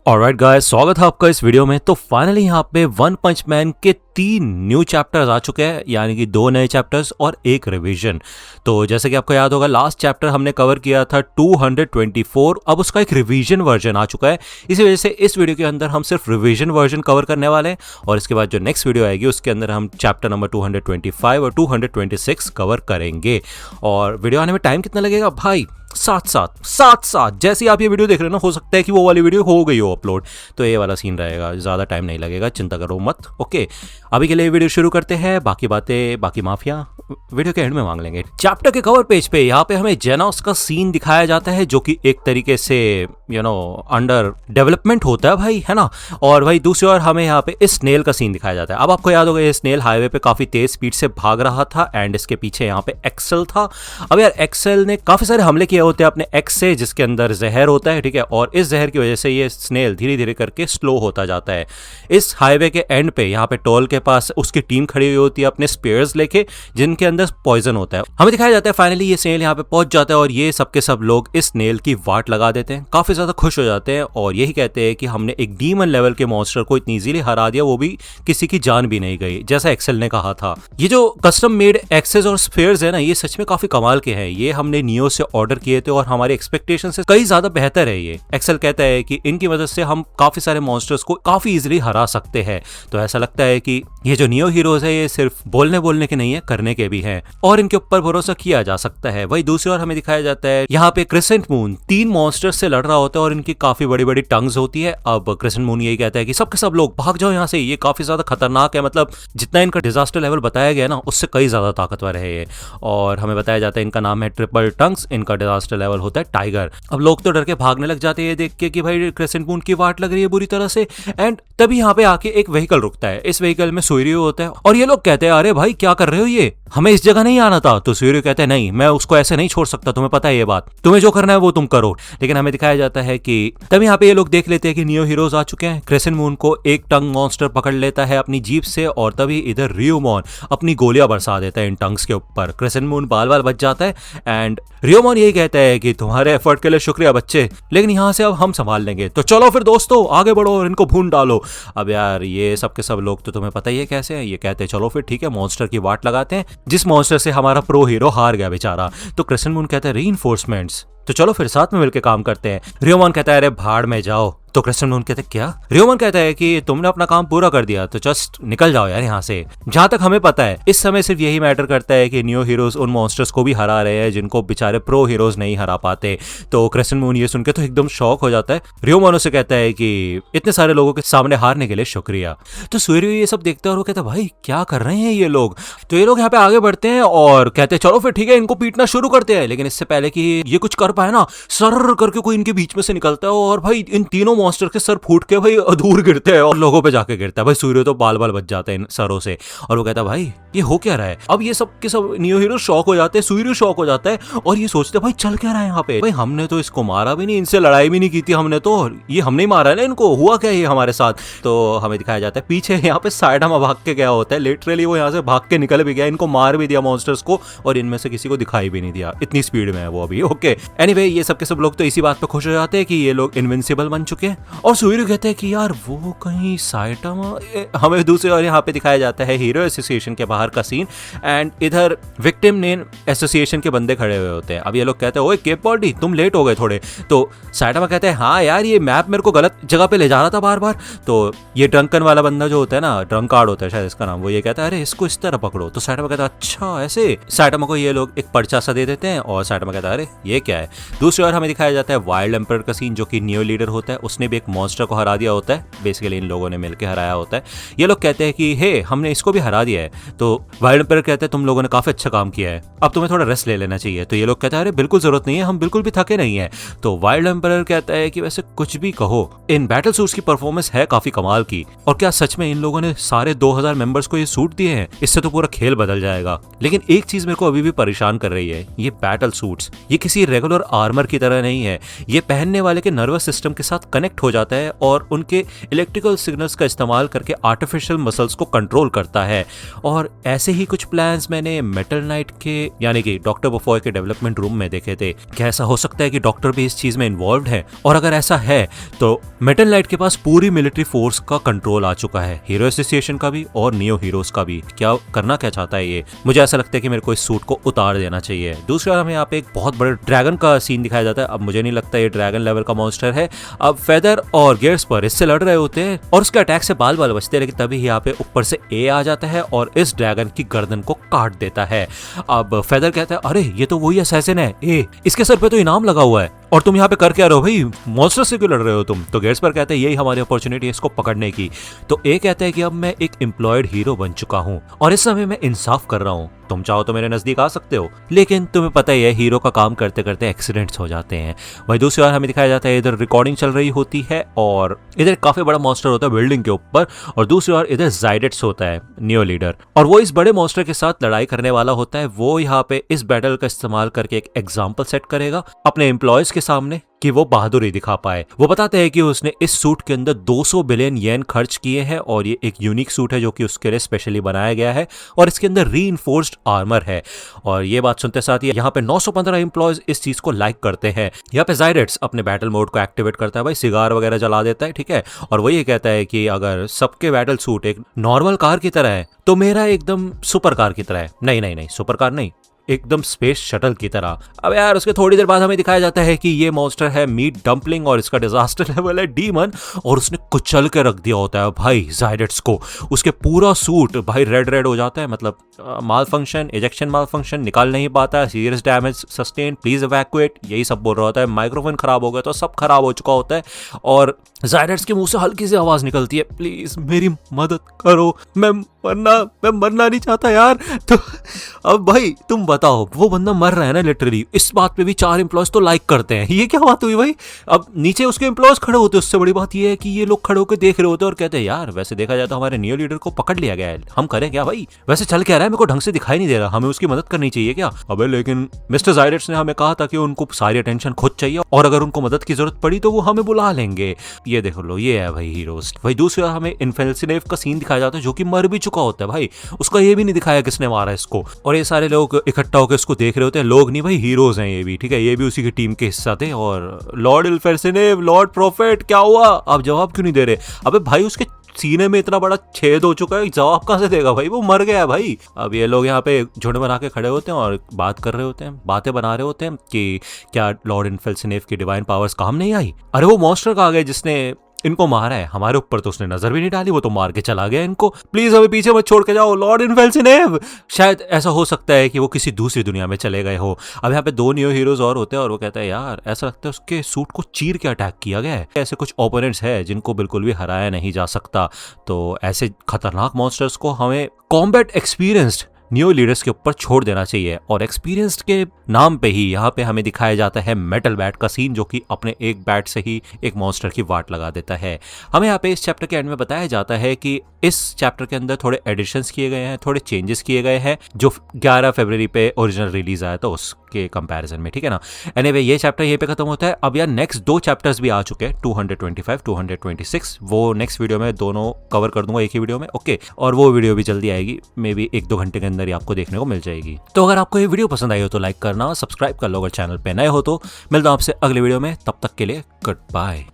Alright guys, स्वागत है आपका इस वीडियो में। तो फाइनली यहाँ पे वन पंच मैन के 3 न्यू चैप्टर्स आ चुके हैं, यानी कि 2 नए चैप्टर्स और एक रिवीजन। तो जैसे कि आपको याद होगा, लास्ट चैप्टर हमने कवर किया था 224, अब उसका एक रिवीजन वर्जन आ चुका है। इसी वजह से इस वीडियो के अंदर हम सिर्फ रिवीजन वर्जन कवर करने वाले हैं और इसके बाद जो नेक्स्ट वीडियो आएगी उसके अंदर हम चैप्टर नंबर 225 और 226 कवर करेंगे। और वीडियो आने में टाइम कितना लगेगा भाई? साथ जैसे आप ये वीडियो देख रहे हो ना, हो सकता है कि वो वाली वीडियो हो गई हो अपलोड, तो ये वाला सीन रहेगा, ज़्यादा टाइम नहीं लगेगा, चिंता करो मत। ओके, अभी के लिए वीडियो शुरू करते हैं। बाकी बातें, बाकी माफिया वीडियो के एंड में मांग लेंगे। चैप्टर के कवर पेज पे यहाँ पे हमें जेनोस का सीन दिखाया जाता है, जो कि एक तरीके से अंडर डेवलपमेंट होता है भाई, है ना। और भाई दूसरी ओर हमें यहाँ पे इस स्नेल का सीन दिखाया जाता है। अब आपको याद होगा, ये स्नेल हाईवे पे काफी तेज स्पीड से भाग रहा था एंड इसके पीछे यहाँ पे एक्सेल था। अब यार एक्सेल ने काफी सारे हमले किए होते हैं अपने एक्स से, जिसके अंदर जहर होता है, ठीक है। और इस जहर की वजह से ये स्नेल धीरे धीरे करके स्लो होता जाता है। इस हाईवे के एंड पे यहाँ पे टोल के पास उसकी टीम खड़ी हुई होती है अपने स्पेयर्स लेके, जिनके अंदर पॉइजन होता है। हमें दिखाया जाता है फाइनली ये स्नेल यहाँ पे पहुंच जाता है और ये सब के सब लोग इस स्नेल की वाट लगा देते हैं, काफी ज्यादा खुश हो जाते हैं और यही कहते हैं कि हमने एक डीमन लेवल के मॉन्स्टर को इतनी इजीली हरा दिया, वो भी किसी की जान भी नहीं गई, जैसा एक्सेल ने कहा था। ये जो कस्टम मेड एक्सेस और स्फीयर्स है ना, ये सच में काफी कमाल के हैं। ये हमने नियो से ऑर्डर किए थे और हमारे एक्सपेक्टेशन से कई ज्यादा बेहतर है ये। एक्सेल कहता है कि इनकी वजह से हम काफी सारे मॉन्स्टर्स को काफी इजीली हरा सकते हैं। तो ऐसा लगता है कि ये जो नियो हीरोज है, ये सिर्फ बोलने के नहीं है, करने के भी हैं और इनके ऊपर भरोसा किया जा सकता है। वही दूसरी ओर हमें दिखाया जाता है यहाँ पे क्रिसेंट मून 3 मॉन्स्टर्स से लड़ रहा होता है और इनकी काफी बड़ी बड़ी टंग्स होती है। अब क्रिसेंट मून यही कहता है कि सबके सब लोग भाग जाओ यहाँ से, ये काफी ज्यादा खतरनाक है, मतलब जितना इनका डिजास्टर लेवल बताया गया ना, उससे कई ज्यादा ताकतवर है ये। और हमें बताया जाता है इनका नाम है ट्रिपल टंग्स, इनका डिजास्टर लेवल होता है टाइगर। अब लोग तो डर के भागने लग जाते हैं ये देख के कि भाई क्रिसेंट मून की वाट लग रही है बुरी तरह से। एंड तभी यहाँ पे आके एक व्हीकल रुकता है। इस व्हीकल में सुइरियो होता है और ये लोग कहते हैं अरे भाई क्या कर रहे हो, ये हमें इस जगह नहीं आना था। तो सुइरियो कहते हैं नहीं, मैं उसको ऐसे नहीं छोड़ सकता, तुम्हें पता है ये बात, तुम्हें जो करना है वो तुम करो। लेकिन हमें दिखाया जाता है कि तभी यहाँ पे ये लोग देख लेते हैं कि नियो हीरोज आ चुके हैं। क्रिसेंट मून को एक टंग मॉन्स्टर पकड़ लेता है अपनी जीप से और तभी इधर रियोमॉन अपनी गोलियां बरसा देता है इन टंग्स के ऊपर। क्रिसेंट मून बाल बाल बच जाता है एंड रियोमॉन यही कहता है कि तुम्हारे एफर्ट के लिए शुक्रिया बच्चे, लेकिन यहाँ से अब हम संभाल लेंगे। तो चलो फिर दोस्तों आगे बढ़ो और इनको भून डालो। अब यार ये सब के सब लोग तो तुम्हें पता ही है कैसे हैं, ये कहते हैं चलो फिर ठीक है, मॉन्स्टर की वाट लगाते हैं, जिस मॉन्स्टर से हमारा प्रो हीरो हार गया बेचारा। तो क्रिसेंट मून कहता है रीइंफोर्समेंट्स, तो चलो फिर साथ में मिलकर काम करते हैं। रियोमॉन कहता है अरे भाड़ में जाओ। तो क्रिसेंट मून कहते हैं क्या? रियोमॉन कहता है कि तुमने अपना काम पूरा कर दिया, तो जस्ट निकल जाओ यार यहाँ से। जहां तक हमें पता है इस समय सिर्फ यही मैटर करता है कि नियो हीरोज उन मॉन्स्टर्स को भी हरा रहे हैं जिनको बेचारे प्रो हीरोज नहीं हरा पाते। तो क्रिसेंट मून ये सुनकर तो एकदम शॉक हो जाता है। रियोमॉन उसे कहता है कि इतने सारे लोगों के सामने हारने के लिए शुक्रिया। तो सुइरियो ये सब देखता है और वो कहता है भाई क्या कर रहे हैं ये लोग। तो ये लोग यहाँ पे आगे बढ़ते हैं और कहते हैं चलो फिर ठीक है, इनको पीटना शुरू करते हैं। लेकिन इससे पहले कि ये कुछ कर पाए ना, सर करके कोई इनके बीच में से निकलता है और भाई इन तीनों मॉन्स्टर के सर फूट के भाई दूर गिरते हैं और लोगों पे जाके गिरता है। भाई सूर्य तो बाल बाल बच जाते हैं इन सरों से और वो कहता है भाई ये हो क्या रहा है। अब ये सब के सब नियो हीरो शॉक हो जाते हैं, सूर्य शॉक हो जाता है और ये सोचते हैं भाई चल क्या रहा है यहाँ पे, भाई हमने तो इसको मारा भी नहीं, इनसे लड़ाई भी नहीं की थी हमने, तो ये हमने ही मारा है ना इनको, हुआ क्या ये हमारे साथ। तो हमें दिखाया जाता है पीछे यहाँ पे साइडामा भाग के गया होता है, लिटरली वो यहाँ से भाग के निकल भी गया, इनको मार भी दिया मॉन्स्टर्स को और इनमें से किसी को दिखाई भी नहीं दिया, इतनी स्पीड में है वो अभी। ओके एनीवे, ये सब के सब लोग तो इसी बात पे खुश हो जाते हैं कि ये लोग इनविंसिबल बन चुके हैं। और सूर्य कहते हैं कि यार वो कहीं साइटामा। हमें दूसरे और यहाँ पे दिखाया जाता है हीरो एसोसिएशन के बाहर का सीन एंड इधर विक्टिम नेम एसोसिएशन के बंदे खड़े हुए होते हैं। अब ये लोग कहते हैं ओए केप बॉडी तुम लेट हो गए थोड़े। तो साइटामा कहते हैं हाँ यार ये मैप मेरे को गलत जगह पे ले जा रहा था बार बार। तो ये ड्रंकन वाला बंदा जो होता है ना, ड्रंक कार्ड होता है शायद इसका नाम, वो ये कहता है अरे इसको इस तरह पकड़ो। तो साइटामा कहता है अच्छा ऐसे। साइटामा को ये लोग एक पर्चा सा दे देते हैं और साइटामा कहता है अरे ये क्या है। दूसरी ओर हमें दिखाया जाता है वाइल्ड एम्परर का सीन, जो कि नियो लीडर होता है, उसने भी एक मॉन्स्टर को हरा दिया होता है, बेसिकली इन लोगों ने मिलकर हराया होता है। ये लोग कहते हैं कि हे हमने इसको भी हरा दिया है। तो वाइल्ड एम्परर कहते हैं तुम लोगों ने काफी अच्छा काम किया है, अब तुम्हें थोड़ा रेस्ट ले लेना चाहिए। तो ये लोग कहते हैं अरे बिल्कुल जरूरत नहीं है, हम बिल्कुल भी थके नहीं है। तो वाइल्ड एम्परर कहता है कि वैसे कुछ भी कहो, इन बैटल सूट्स की परफॉर्मेंस है काफी कमाल की, और क्या सच में इन लोगों ने सारे 2000 मेंबर्स को ये सूट दिए हैं? इससे तो पूरा खेल बदल जाएगा। लेकिन एक चीज मेरे को अभी भी परेशान कर रही है, ये बैटल सूट्स ये किसी रेगुलर आर्मर की तरह नहीं है, ये पहनने वाले के नर्वस सिस्टम के साथ कनेक्ट हो जाता है और उनके इलेक्ट्रिकल सिग्नल्स का इस्तेमाल करके आर्टिफिशियल मसल्स को कंट्रोल करता है। और ऐसे ही कुछ प्लान्स मैंने मेटल नाइट के यानी कि डॉक्टर बफॉय के डेवलपमेंट रूम में देखे थे। क्या ऐसा हो सकता है कि डॉक्टर भी इस चीज में इन्वॉल्व है? और अगर ऐसा है तो मेटल नाइट के पास पूरी मिलिट्री फोर्स का कंट्रोल आ चुका है, हीरो एसोसिएशन का भी और नियो हीरोज का भी। क्या करना क्या चाहता है ये? मुझे ऐसा लगता है कि मेरे को इस सूट को उतार देना चाहिए। दूसरी बार हमें यहाँ पे एक बहुत बड़े ड्रैगन का सीन दिखाया जाता है। अब मुझे नहीं लगता ये ड्रैगन लेवल का मॉन्स्टर है। अब फेदर और गेट्स पर इससे लड़ रहे होते हैं और उसके अटैक से बाल बाल बचते हैं, लेकिन तभी यहाँ पे ऊपर से ए आ जाता है और इस ड्रैगन की गर्दन को काट देता है। अब फेदर कहता है अरे ये तो वही असैसिन है, ए इसके सर पे तो इनाम लगा हुआ है और तुम यहाँ पे कर क्या रहे हो भाई, मॉन्स्टर से क्यों लड़ रहे हो तुम? तो गेट्स पर कहते हैं यही हमारी अपॉर्चुनिटी है इसको पकड़ने की। तो ए कहता है कि अब मैं एक एम्प्लॉयड हीरो बन चुका हूँ और इस समय मैं इंसाफ कर रहा हूँ, तुम चाहो तो मेरे नजदीक आ सकते हो। लेकिन तुम्हें पता ही है हीरो का काम करते करते एक्सीडेंट्स हो जाते हैं। वहीं दूसरी बार हमें दिखाया जाता है इधर रिकॉर्डिंग चल रही होती है और इधर काफी बड़ा मॉन्स्टर होता है बिल्डिंग के ऊपर और दूसरी बार इधर जाइडेट्स होता है नियो लीडर और वो इस बड़े मॉन्स्टर के साथ लड़ाई करने वाला होता है। वो यहाँ पे इस बैटल का इस्तेमाल करके एक एग्जाम्पल सेट करेगा अपने एम्प्लॉयज के सामने कि वो बहादुरी दिखा पाए। वो बताते हैं कि उसने इस सूट के अंदर 200 बिलियन येन खर्च किए हैं और ये एक यूनिक सूट है जो कि उसके लिए स्पेशली बनाया गया है और इसके अंदर रीइंफोर्स्ड आर्मर है। और ये बात सुनते साथ ही यहाँ पे 915 एम्प्लॉयज इस चीज को लाइक करते हैं। यहाँ पे जाइडेट्स अपने बैटल मोड को एक्टिवेट करता है, भाई सिगार वगैरह जला देता है, ठीक है। और वो ये कहता है कि अगर सबके बैटल सूट एक नॉर्मल कार की तरह है तो मेरा एकदम सुपर कार की तरह है। नहीं नहीं नहीं, सुपर कार नहीं, एकदम स्पेस शटल की तरह। अब यार उसके थोड़ी देर बाद हमें दिखाया जाता है कि ये मॉन्स्टर है मीट डंपलिंग और इसका डिजास्टर लेवल है डीमन और उसने कुचल के रख दिया होता है भाई जाइडेट्स को। उसके पूरा सूट भाई रेड रेड हो जाता है, मतलब माल फंक्शन, इजेक्शन माल फंक्शन, निकाल नहीं पाता है, serious damage sustain, please evacuate, यही सब बोल रहा होता है। माइक्रोफोन खराब हो गया तो सब खराब हो चुका होता है और जाइडेट्स के मुंह से हल्की सी आवाज निकलती है, प्लीज मेरी मदद करो, मैं मरना नहीं चाहता यार। तो अब भाई तुम बताओ, वो बंदा मर रहा है ना लिटरली, इस बात पे भी 4 एम्प्लॉयज तो लाइक करते हैं। ये क्या बात हुई भाई? अब नीचे उसके एम्प्लॉयज खड़े होते हैं, उससे बड़ी बात ये है कि ये लोग खड़े होकर देख रहे होते हैं और कहते हैं यार वैसे देखा जाए तो हमारे नियो लीडर को पकड़ लिया गया है, हम करें क्या भाई? वैसे चल क्या रहा है, मेरे को ढंग से दिखाई नहीं दे रहा, हमें उसकी मदद करनी चाहिए क्या? अबे लेकिन मिस्टर जाइडेट्स ने हमें कहा था कि उनको सारी अटेंशन खुद चाहिए और अगर उनको मदद की जरूरत पड़ी तो वो हमें बुला लेंगे। ये देखो लो, ये है भाई हीरोज। भाई दूसरी बार हमें इन्फेल्सिनेव का सीन दिखाया जाता है जो कि मर भी चुका होता है भाई, उसका ये भी नहीं दिखाया किसने मारा इसको और ये सारे लोग इकट्ठा होकर इसको देख रहे होते हैं। लोग नहीं भाई, हीरोज हैं ये भी, ठीक है, ये भी उसी की टीम के हिस्सा थे। और लॉर्ड इन्फेल्सिनेव, लॉर्ड प्रॉफिट, क्या हुआ? आप जवाब क्यों नहीं दे रहे? अबे भाई उसके सीने में इतना बड़ा छेद हो चुका है, जवाब कहां से देगा भाई, वो मर गया है भाई। अब ये लोग यहाँ पे झुंड बना के खड़े होते हैं और बात कर रहे होते हैं, बातें बना रहे होते हैं कि क्या लॉर्ड इन्फेल्सिनेव की डिवाइन पावर्स काम नहीं आई? अरे वो मॉन्स्टर कहाँ गए जिसने इनको मारा है? हमारे ऊपर तो उसने नजर भी नहीं डाली, वो तो मार के चला गया इनको। प्लीज हमें पीछे मत छोड़ के जाओ लॉर्ड इन्फेल्सिनेव। शायद ऐसा हो सकता है कि वो किसी दूसरी दुनिया में चले गए हो। अब यहाँ पे 2 नियो हीरोज और होते हैं और वो कहता है यार ऐसा लगता है उसके सूट को चीर के अटैक किया गया है। ऐसे कुछ ओपोनेंट्स है जिनको बिल्कुल भी हराया नहीं जा सकता। तो ऐसे खतरनाक मॉन्स्टर्स को हमें कॉम्बैट एक्सपीरियंस्ड नियो लीडर्स के ऊपर छोड़ देना चाहिए। और एक्सपीरियंस्ड के नाम पे ही यहाँ पे हमें दिखाया जाता है मेटल बैट का सीन, जो कि अपने एक बैट से ही एक मॉन्स्टर की वाट लगा देता है। हमें यहाँ पे इस चैप्टर के एंड में बताया जाता है कि इस चैप्टर के अंदर थोड़े एडिशंस किए गए हैं, थोड़े चेंजेस किए गए हैं जो 11 फरवरी पे ओरिजिनल रिलीज आया था उसके कंपैरिजन में, ठीक है ना। एनीवे ये चैप्टर यहीं पे खत्म होता है। अब यार नेक्स्ट 2 चैप्टर्स भी आ चुके हैं, 225, 226, वो नेक्स्ट वीडियो में दोनों कवर कर दूंगा एक ही वीडियो में, ओके। और वो वीडियो भी जल्दी आएगी, मे बी 1-2 घंटे के अंदर ही आपको देखने को मिल जाएगी। तो अगर आपको ये वीडियो पसंद आई हो तो लाइक करना, सब्सक्राइब कर लो अगर चैनल पे नए हो तो। मिलता हूं आपसे अगले वीडियो में, तब तक के लिए गुड बाय।